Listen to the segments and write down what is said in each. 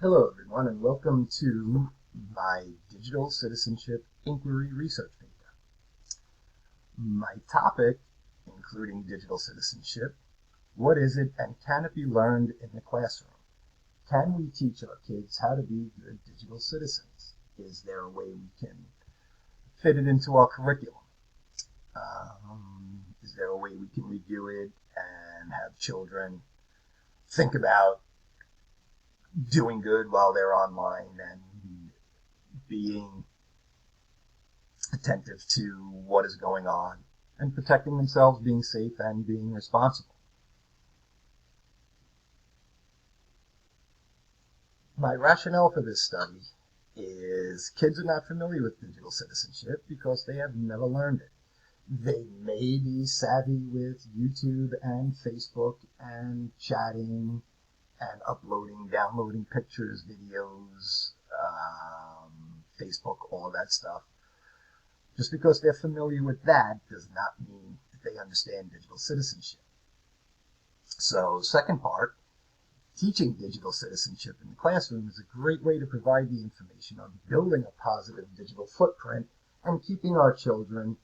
Hello, everyone, and welcome to my Digital Citizenship Inquiry Research paper. My topic, including digital citizenship, what is it and can it be learned in the classroom? Can we teach our kids how to be good digital citizens? Is there a way we can fit it into our curriculum? Is there a way we can review it and have children think about doing good while they're online and being attentive to what is going on and protecting themselves, being safe, and being responsible? My rationale for this study is kids are not familiar with digital citizenship because they have never learned it. They may be savvy with YouTube and Facebook and chatting and uploading, downloading pictures, videos, Facebook, all that stuff. Just because they're familiar with that does not mean that they understand digital citizenship. So, second part, teaching digital citizenship in the classroom is a great way to provide the information on building a positive digital footprint and keeping our children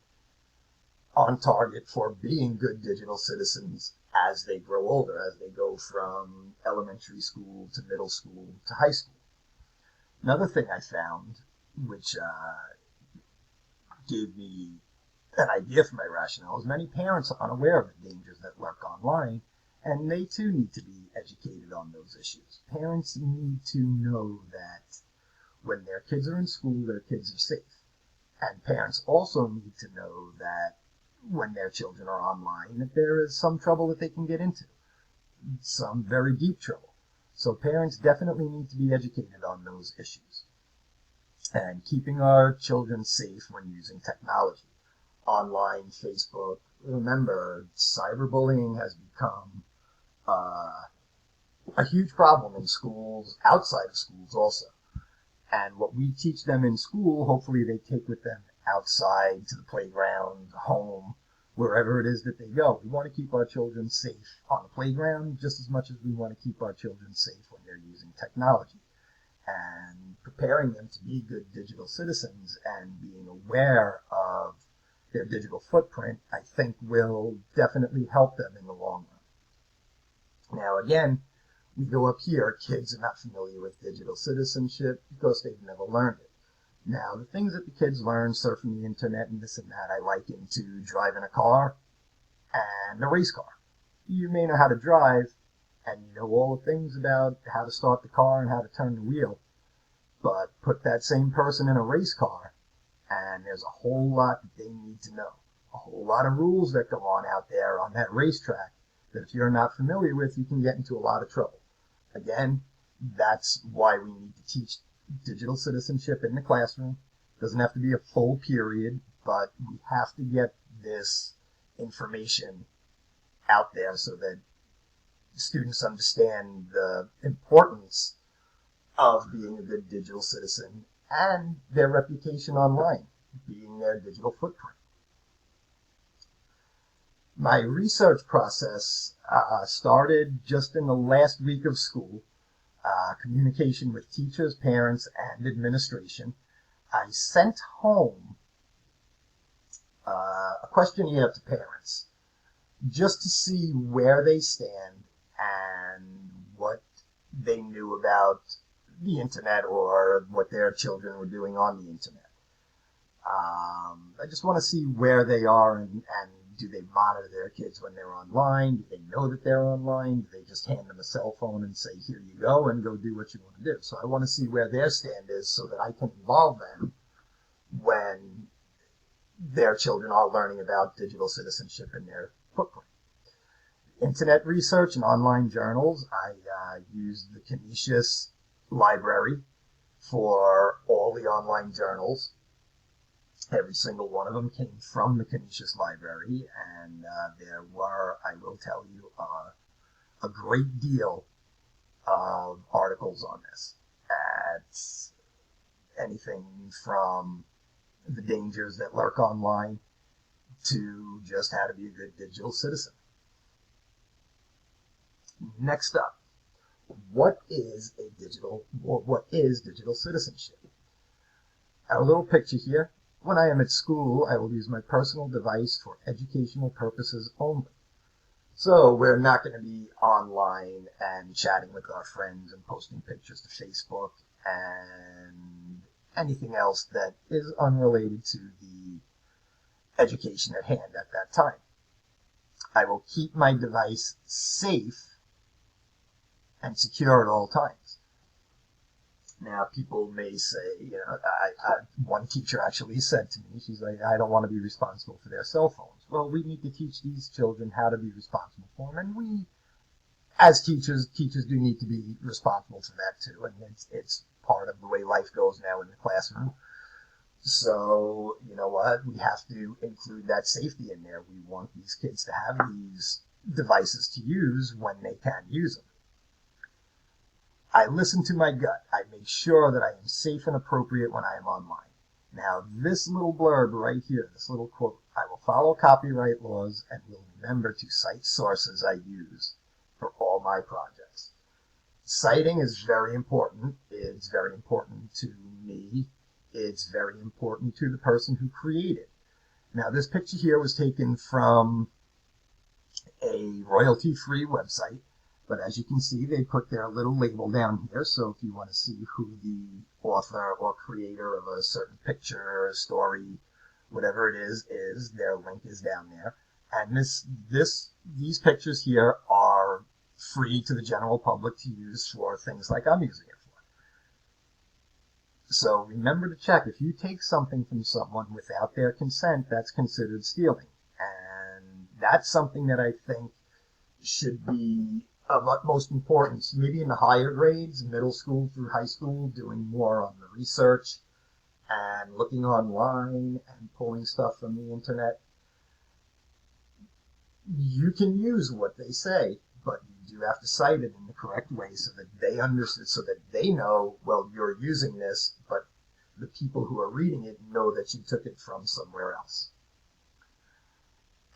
on target for being good digital citizens as they grow older, as they go from elementary school to middle school to high school. Another thing I found, which gave me an idea for my rationale, is many parents are unaware of the dangers that lurk online, and they too need to be educated on those issues. Parents need to know that when their kids are in school, their kids are safe. And parents also need to know that when their children are online, that there is some trouble that they can get into, some very deep trouble. So parents definitely need to be educated on those issues and keeping our children safe when using technology. Online, Facebook, remember, cyberbullying has become a huge problem in schools, outside of schools also. And what we teach them in school, hopefully they take with them outside to the playground, home, wherever it is that they go. We want to keep our children safe on the playground just as much as we want to keep our children safe when they're using technology. And preparing them to be good digital citizens and being aware of their digital footprint, I think will definitely help them in the long run. Now, again, we go up here, kids are not familiar with digital citizenship because they've never learned it. Now, the things that the kids learn surfing the internet and this and that, I liken to driving a car and a race car. You may know how to drive and you know all the things about how to start the car and how to turn the wheel, but put that same person in a race car and there's a whole lot that they need to know. A whole lot of rules that go on out there on that racetrack that if you're not familiar with, you can get into a lot of trouble. Again, that's why we need to teach digital citizenship in the classroom. It doesn't have to be a full period, but we have to get this information out there so that students understand the importance of being a good digital citizen and their reputation online, being their digital footprint. My research process started just in the last week of school. Communication with teachers, parents, and administration. I sent home a questionnaire to parents just to see where they stand and what they knew about the internet or what their children were doing on the internet. I just want to see where they are and do they monitor their kids when they're online? Do they know that they're online? Do they just hand them a cell phone and say, here you go, and go do what you want to do? So I want to see where their stand is so that I can involve them when their children are learning about digital citizenship in their footprint. Internet research and online journals. I used the Canisius library for all the online journals. Every single one of them came from the Canisius library, and there were, I will tell you, a great deal of articles on this. It's anything from the dangers that lurk online to just how to be a good digital citizen. Next up, what is digital citizenship? A little picture here. When I am at school, I will use my personal device for educational purposes only. So we're not going to be online and chatting with our friends and posting pictures to Facebook and anything else that is unrelated to the education at hand at that time. I will keep my device safe and secure at all times. Now, people may say, one teacher actually said to me, she's like, I don't want to be responsible for their cell phones. Well, we need to teach these children how to be responsible for them, and we, as teachers do need to be responsible for that too, and it's part of the way life goes now in the classroom. So, you know what, we have to include that safety in there. We want these kids to have these devices to use when they can use them. I listen to my gut. I make sure that I am safe and appropriate when I am online. Now, this little blurb right here, this little quote, I will follow copyright laws and will remember to cite sources I use for all my projects. Citing is very important. It's very important to me. It's very important to the person who created. Now, this picture here was taken from a royalty-free website. But as you can see, they put their little label down here. So if you want to see who the author or creator of a certain picture, story, whatever it is, their link is down there. And these pictures here are free to the general public to use for things like I'm using it for. So remember to check. If you take something from someone without their consent, that's considered stealing. And that's something that I think should be of utmost importance, maybe in the higher grades, middle school through high school, doing more on the research and looking online and pulling stuff from the internet. You can use what they say, but you do have to cite it in the correct way so that they understand, so that they know, well, you're using this, but the people who are reading it know that you took it from somewhere else.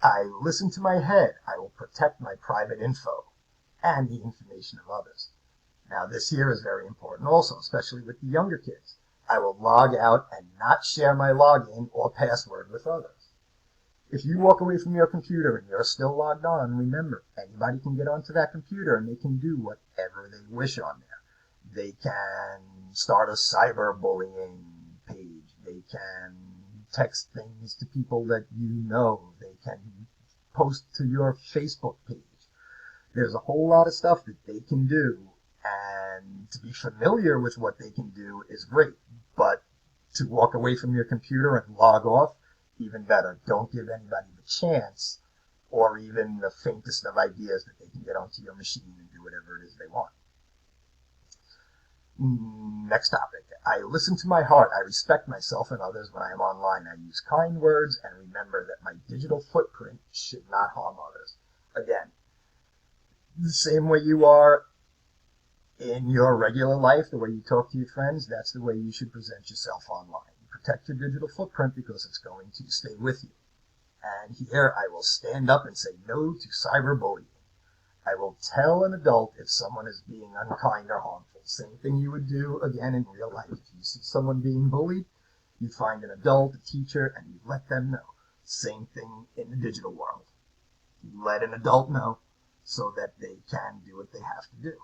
I listen to my head. I will protect my private info and the information of others. Now, this here is very important also, especially with the younger kids. I will log out and not share my login or password with others. If you walk away from your computer and you're still logged on, remember, anybody can get onto that computer and they can do whatever they wish on there. They can start a cyberbullying page. They can text things to people that you know. They can post to your Facebook page. There's a whole lot of stuff that they can do, and to be familiar with what they can do is great, but to walk away from your computer and log off, even better. Don't give anybody the chance or even the faintest of ideas that they can get onto your machine and do whatever it is they want. Next topic. I listen to my heart. I respect myself and others when I am online. I use kind words and remember that my digital footprint should not harm others. Again, the same way you are in your regular life, the way you talk to your friends, that's the way you should present yourself online. Protect your digital footprint because it's going to stay with you. And here I will stand up and say no to cyberbullying. I will tell an adult if someone is being unkind or harmful. Same thing you would do again in real life. If you see someone being bullied, you find an adult, a teacher, and you let them know. Same thing in the digital world. You let an adult know so that they can do what they have to do.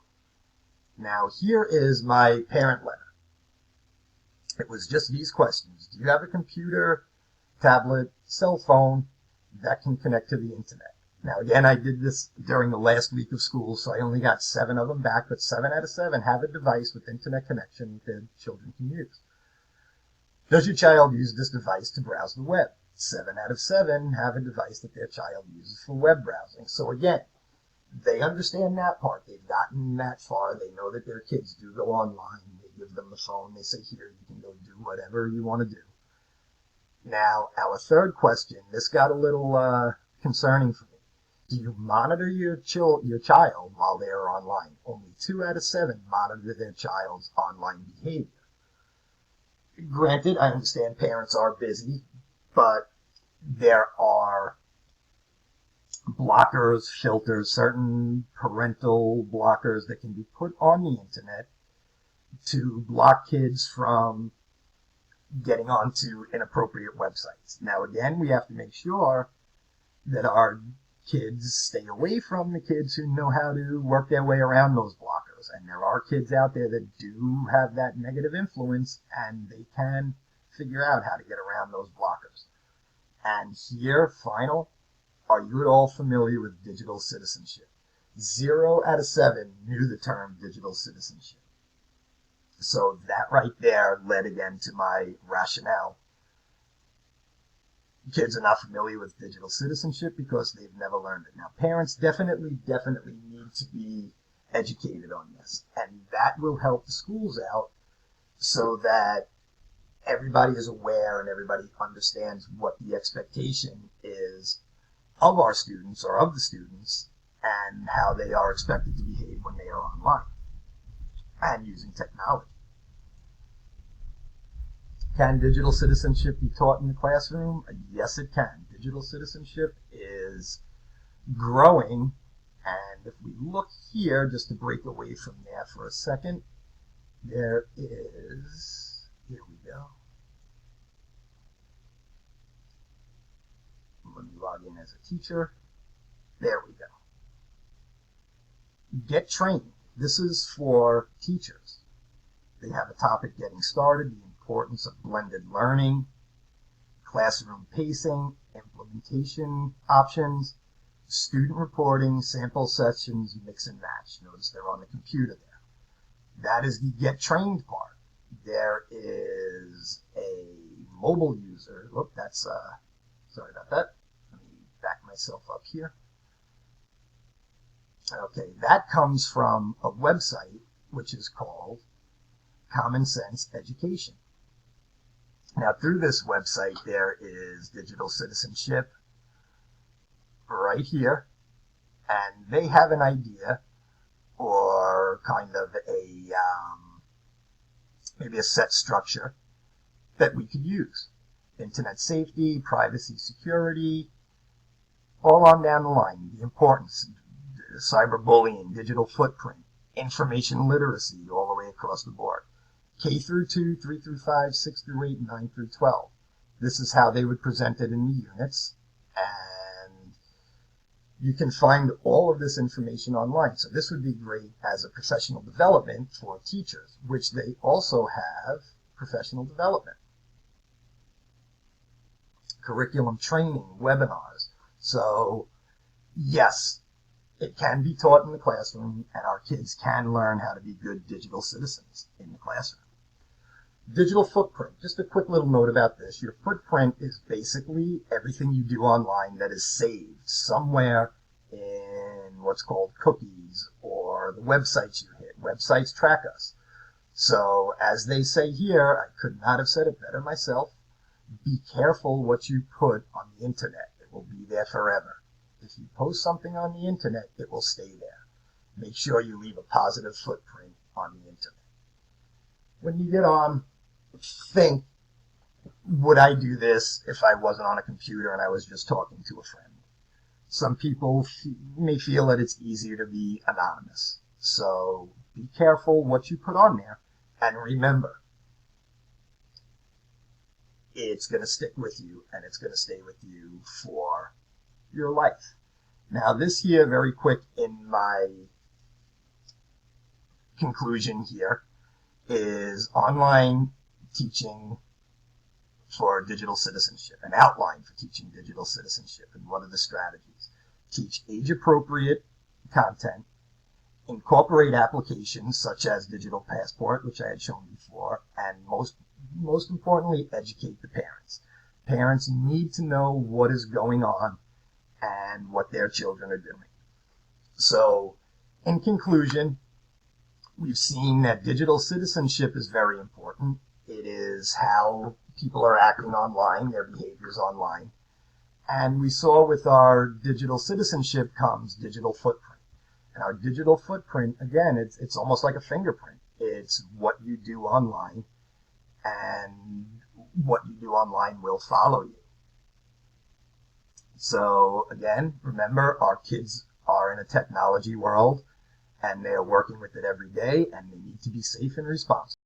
Now, here is my parent letter. It was just these questions. Do you have a computer, tablet, cell phone that can connect to the internet? Now, again, I did this during the last week of school, so I only got 7 of them back, but 7 out of 7 have a device with internet connection that children can use. Does your child use this device to browse the web? 7 out of 7 have a device that their child uses for web browsing. So again, they understand that part. They've gotten that far. They know that their kids do go online. They give them the phone. They say, here, you can go do whatever you want to do. Now, our third question, this got a little concerning for me. Do you monitor your child while they are online? Only 2 out of 7 monitor their child's online behavior. Granted, I understand parents are busy, but there are blockers, filters, certain parental blockers that can be put on the internet to block kids from getting onto inappropriate websites. Now, again, we have to make sure that our kids stay away from the kids who know how to work their way around those blockers. And there are kids out there that do have that negative influence, and they can figure out how to get around those blockers. And here, final, are you at all familiar with digital citizenship? 0 out of 7 knew the term digital citizenship. So that right there led again to my rationale. Kids are not familiar with digital citizenship because they've never learned it. Now, parents definitely need to be educated on this, and that will help the schools out so that everybody is aware and everybody understands what the expectation is of our students or of the students and how they are expected to behave when they are online and using technology. Can digital citizenship be taught in the classroom? Yes, it can. Digital citizenship is growing, and if we look here, just to break away from there for a second, there is, here we go. Let me log in as a teacher. There we go. Get trained. This is for teachers. They have a topic getting started, the importance of blended learning, classroom pacing, implementation options, student reporting, sample sessions, mix and match. Notice they're on the computer there. That is the get trained part. There is a mobile user. Look, that's, sorry about that. Let me back myself up here. Okay, that comes from a website which is called Common Sense Education. Now, through this website, there is digital citizenship right here, and they have an idea or kind of a maybe a set structure that we could use. Internet safety, privacy, security, all on down the line. The importance, cyberbullying, digital footprint, information literacy, all the way across the board. K through 2, 3 through 5, 6 through 8, 9 through 12. This is how they would present it in the units, and you can find all of this information online. So this would be great as a professional development for teachers, which they also have professional development. Curriculum training, webinars. So yes, it can be taught in the classroom, and our kids can learn how to be good digital citizens in the classroom. Digital footprint. Just a quick little note about this. Your footprint is basically everything you do online that is saved somewhere in what's called cookies or the websites you hit. Websites track us. So as they say here, I could not have said it better myself, be careful what you put on the internet. It will be there forever. If you post something on the internet, it will stay there. Make sure you leave a positive footprint on the internet. When you get on, think, would I do this if I wasn't on a computer and I was just talking to a friend? Some people may feel that it's easier to be anonymous. So be careful what you put on there. And remember, it's going to stick with you, and it's going to stay with you for your life. Now, this here, very quick in my conclusion here, is online teaching for digital citizenship, an outline for teaching digital citizenship. And what are the strategies? Teach age-appropriate content, incorporate applications such as Digital Passport, which I had shown before, and most importantly, educate the parents. Parents need to know what is going on and what their children are doing. So, in conclusion, we've seen that digital citizenship is very important. It is how people are acting online, their behaviors online. And we saw with our digital citizenship comes digital footprint. And our digital footprint, again, it's almost like a fingerprint. It's what you do online, and what you do online will follow you. So again, remember, our kids are in a technology world and they are working with it every day, and they need to be safe and responsible.